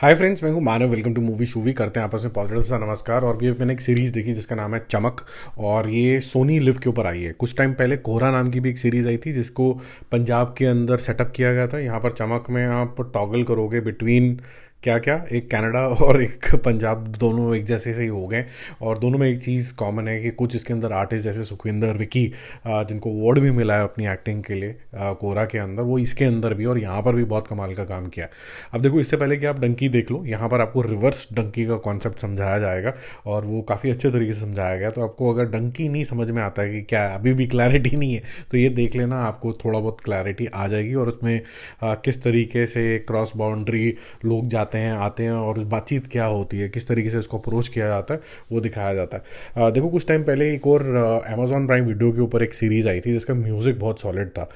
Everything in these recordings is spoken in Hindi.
हाय फ्रेंड्स, मैं हूं Manav. Welcome to movie Shuvi. करते हैं आपस में पॉजिटिव सा नमस्कार। और भी मैंने एक सीरीज़ देखी जिसका नाम है चमक, और ये सोनी लिव के ऊपर आई है। कुछ टाइम पहले कोहरा नाम की भी एक सीरीज़ आई थी जिसको पंजाब के अंदर सेटअप किया गया था। यहाँ पर चमक में आप टॉगल करोगे बिटवीन क्या क्या, एक कनाडा और एक पंजाब, दोनों एक जैसे से ही हो गए। और दोनों में एक चीज़ कॉमन है कि कुछ इसके अंदर आर्टिस्ट जैसे सुखविंदर विकी, जिनको अवार्ड भी मिला है अपनी एक्टिंग के लिए कोहरा के अंदर, वो इसके अंदर भी और यहाँ पर भी बहुत कमाल का काम किया। अब देखो, इससे पहले कि आप डंकी देख लो, यहाँ पर आपको रिवर्स डंकी का कॉन्सेप्ट समझाया जाएगा और वो काफ़ी अच्छे तरीके से समझाया गया। तो आपको अगर डंकी नहीं समझ में आता है कि क्या अभी भी क्लैरिटी नहीं है, तो ये देख लेना, आपको थोड़ा बहुत क्लैरिटी आ जाएगी। और उसमें किस तरीके से क्रॉस बाउंड्री लोग जाते हैं आते हैं और बातचीत क्या होती है, किस तरीके से इसको अप्रोच किया जाता है, वो दिखाया जाता है। देखो, कुछ टाइम पहले एक और अमेजॉन प्राइम वीडियो के ऊपर एक सीरीज़ आई थी जिसका म्यूज़िक बहुत सॉलिड था।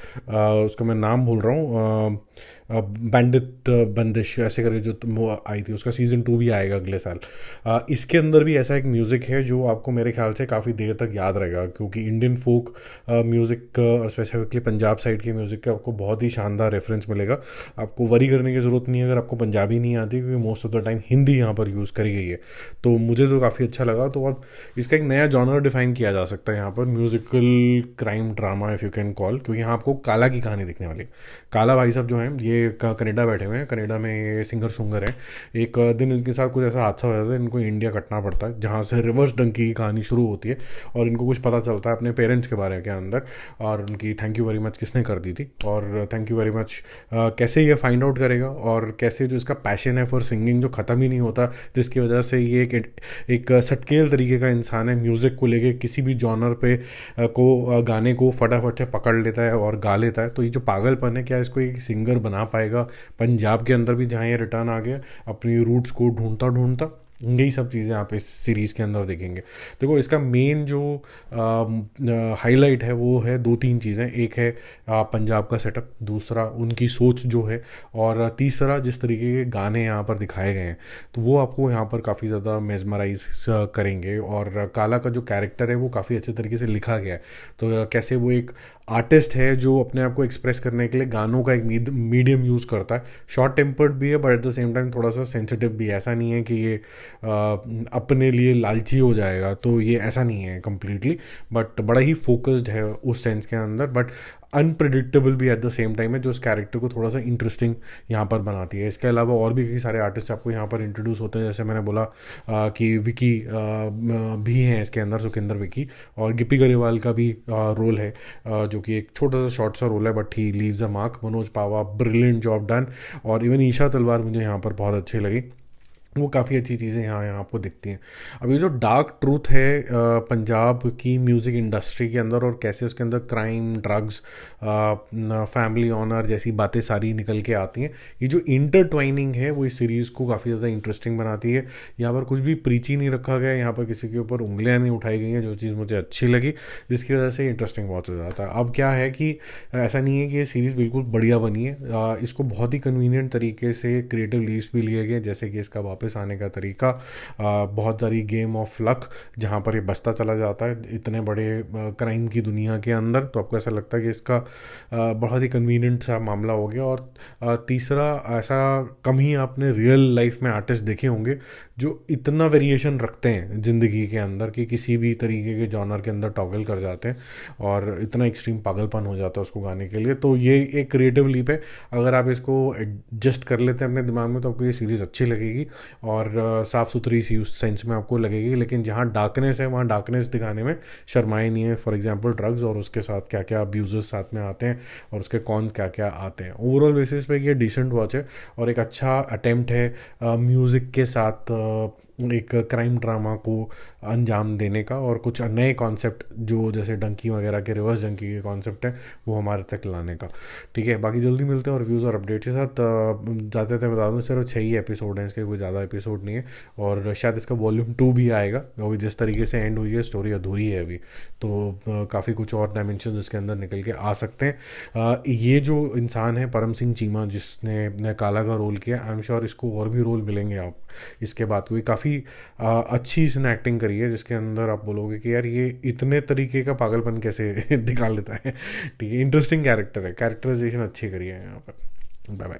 उसका मैं नाम भूल रहा हूँ, बैंडिट बंदिश ऐसे करके जो वो आई थी, उसका सीज़न 2 भी आएगा अगले साल। इसके अंदर भी ऐसा एक म्यूज़िक है जो आपको मेरे ख्याल से काफ़ी देर तक याद रहेगा, क्योंकि इंडियन फोक म्यूज़िक और स्पेसिफिकली पंजाब साइड के म्यूज़िक का आपको बहुत ही शानदार रेफरेंस मिलेगा। आपको वरी करने की ज़रूरत नहीं है अगर आपको पंजाबी नहीं आती, क्योंकि most of the time Hindi यहाँ पर यूज़ करी गई है। तो मुझे तो काफ़ी अच्छा लगा। तो अब इसका एक नया जॉनर डिफाइन किया जा सकता है यहाँ पर, musical crime drama if you can call, क्योंकि यहाँ आपको काला की कहानी दिखने वाली है। काला भाई साहब जो हैं, ये कनाडा बैठे हुए हैं। कनाडा में ये सिंगर शुंगर है। एक दिन इनके साथ कुछ ऐसा हादसा हो जाता है, इनको इंडिया कटना पड़ता है, जहाँ से रिवर्स डंकी की कहानी शुरू होती है। और इनको कुछ पता चलता है अपने पेरेंट्स के बारे के अंदर, और उनकी थैंक यू वेरी मच किसने कर दी थी, और थैंक यू वेरी मच कैसे ये फाइंड आउट करेगा, और कैसे जो इसका पैशन है फॉर सिंगिंग जो ख़त्म ही नहीं होता, जिसकी वजह से ये एक सटकेल तरीके का इंसान है। म्यूज़िक को लेके किसी भी जॉनर पे गाने को फटाफट से पकड़ लेता है और गा लेता है। तो ये जो पागलपन है, क्या इसको एक सिंगर बना पाएगा पंजाब के अंदर भी, जहाँ ये रिटर्न आ गया अपनी रूट्स को ढूंढता ढूंढता? यही सब चीज़ें आप इस सीरीज़ के अंदर देखेंगे। देखो, इसका मेन जो हाईलाइट है वो है दो तीन चीज़ें। एक है पंजाब का सेटअप, दूसरा उनकी सोच जो है, और तीसरा जिस तरीके के गाने यहाँ पर दिखाए गए हैं, तो वो आपको यहाँ पर काफ़ी ज़्यादा मेजमराइज करेंगे। और काला का जो कैरेक्टर है वो काफ़ी अच्छे तरीके से लिखा गया है। तो कैसे वो एक आर्टिस्ट है जो अपने आप को एक्सप्रेस करने के लिए गानों का एक मीडियम यूज़ करता है। शॉर्ट टेम्पर्ड भी है, but at the same time थोड़ा सा सेंसिटिव भी है। ऐसा नहीं है कि ये अपने लिए लालची हो जाएगा, तो ये ऐसा नहीं है कम्प्लीटली, बट बड़ा ही फोकस्ड है उस सेंस के अंदर। बट अनप्रिडिक्टेबल भी एट द सेम टाइम है, जो उस कैरेक्टर को थोड़ा सा इंटरेस्टिंग यहाँ पर बनाती है। इसके अलावा और भी कई सारे आर्टिस्ट आपको यहाँ पर इंट्रोड्यूस होते हैं। जैसे मैंने बोला कि विकी भी हैं इसके अंदर, सुखिंदर विकी, और गिप्पी गरेवाल का भी रोल है, जो कि एक छोटा सा शॉर्ट सा रोल है, but he leaves a mark. Manoj Pahwa, brilliant job done. और इवन ईशा तलवार मुझे यहाँ पर बहुत अच्छी लगी। वो काफ़ी अच्छी चीज़ें यहाँ आपको दिखती हैं। अब ये जो डार्क ट्रूथ है पंजाब की म्यूज़िक इंडस्ट्री के अंदर, और कैसे उसके अंदर क्राइम, ड्रग्स, फैमिली ऑनर जैसी बातें सारी निकल के आती हैं, ये जो इंटरट्वाइनिंग है वो इस सीरीज़ को काफ़ी ज़्यादा इंटरेस्टिंग बनाती है। यहाँ पर कुछ भी प्रीची नहीं रखा गया, यहाँ पर किसी के ऊपर उंगलियाँ नहीं उठाई गई हैं, जो चीज़ मुझे अच्छी लगी, जिसकी वजह से इंटरेस्टिंग बहुत हो जाता है। अब क्या है कि ऐसा नहीं है कि ये सीरीज़ बिल्कुल बढ़िया बनी है। इसको बहुत ही कन्वीनियंट तरीके से क्रिएटिव लीव्स भी लिए गए, जैसे कि इसका वापस आने का तरीका, बहुत सारी गेम ऑफ लक, जहाँ पर ये बचता चला जाता है इतने बड़े क्राइम की दुनिया के अंदर। तो आपको ऐसा लगता है कि इसका बहुत ही कन्वीनियंट सा मामला हो गया। और तीसरा, ऐसा कम ही आपने रियल लाइफ में आर्टिस्ट देखे होंगे जो इतना वेरिएशन रखते हैं ज़िंदगी के अंदर, कि किसी भी तरीके के जॉनर के अंदर टॉगल कर जाते हैं और इतना एक्सट्रीम पागलपन हो जाता है उसको गाने के लिए। तो ये एक क्रिएटिव लीप है। अगर आप इसको एडजस्ट कर लेते हैं अपने दिमाग में, तो आपको ये सीरीज़ अच्छी लगेगी और साफ़ सुथरी सी उस सेंस में आपको लगेगी। लेकिन जहाँ डार्कनेस है, वहाँ डार्कनेस दिखाने में शर्माए नहीं है। फॉर एग्जांपल ड्रग्स और उसके साथ क्या क्या अब्यूज़र्स साथ में आते हैं और उसके कॉन्स क्या क्या आते हैं। ओवरऑल बेसिस पे ये डिसेंट वॉच है और एक अच्छा अटेम्प्ट है म्यूज़िक के साथ एक क्राइम ड्रामा को अंजाम देने का, और कुछ नए कॉन्सेप्ट जो जैसे डंकी वगैरह के, रिवर्स डंकी के कॉन्सेप्ट हैं, वो हमारे तक लाने का। ठीक है, बाकी जल्दी मिलते हैं और व्यूज़ और अपडेट्स के साथ। जाते थे बता दूँ, सिर्फ 6 ही एपिसोड हैं इसके, कोई ज़्यादा एपिसोड नहीं है। और शायद इसका वॉल्यूम 2 भी आएगा, क्योंकि जिस तरीके से एंड हुई है स्टोरी अधूरी है अभी, तो काफ़ी कुछ और डायमेंशन इसके अंदर निकल के आ सकते हैं। ये जो इंसान है परम सिंह चीमा, जिसने काला का रोल किया, आई एम श्योर इसको और भी रोल मिलेंगे आप इसके बाद। कोई काफ़ी अच्छी इसने एक्टिंग करी है, जिसके अंदर आप बोलोगे कि यार ये इतने तरीके का पागलपन कैसे दिखा लेता है। ठीक है, इंटरेस्टिंग कैरेक्टर है, कैरेक्टराइजेशन अच्छी करी है यहाँ पर। Bye bye.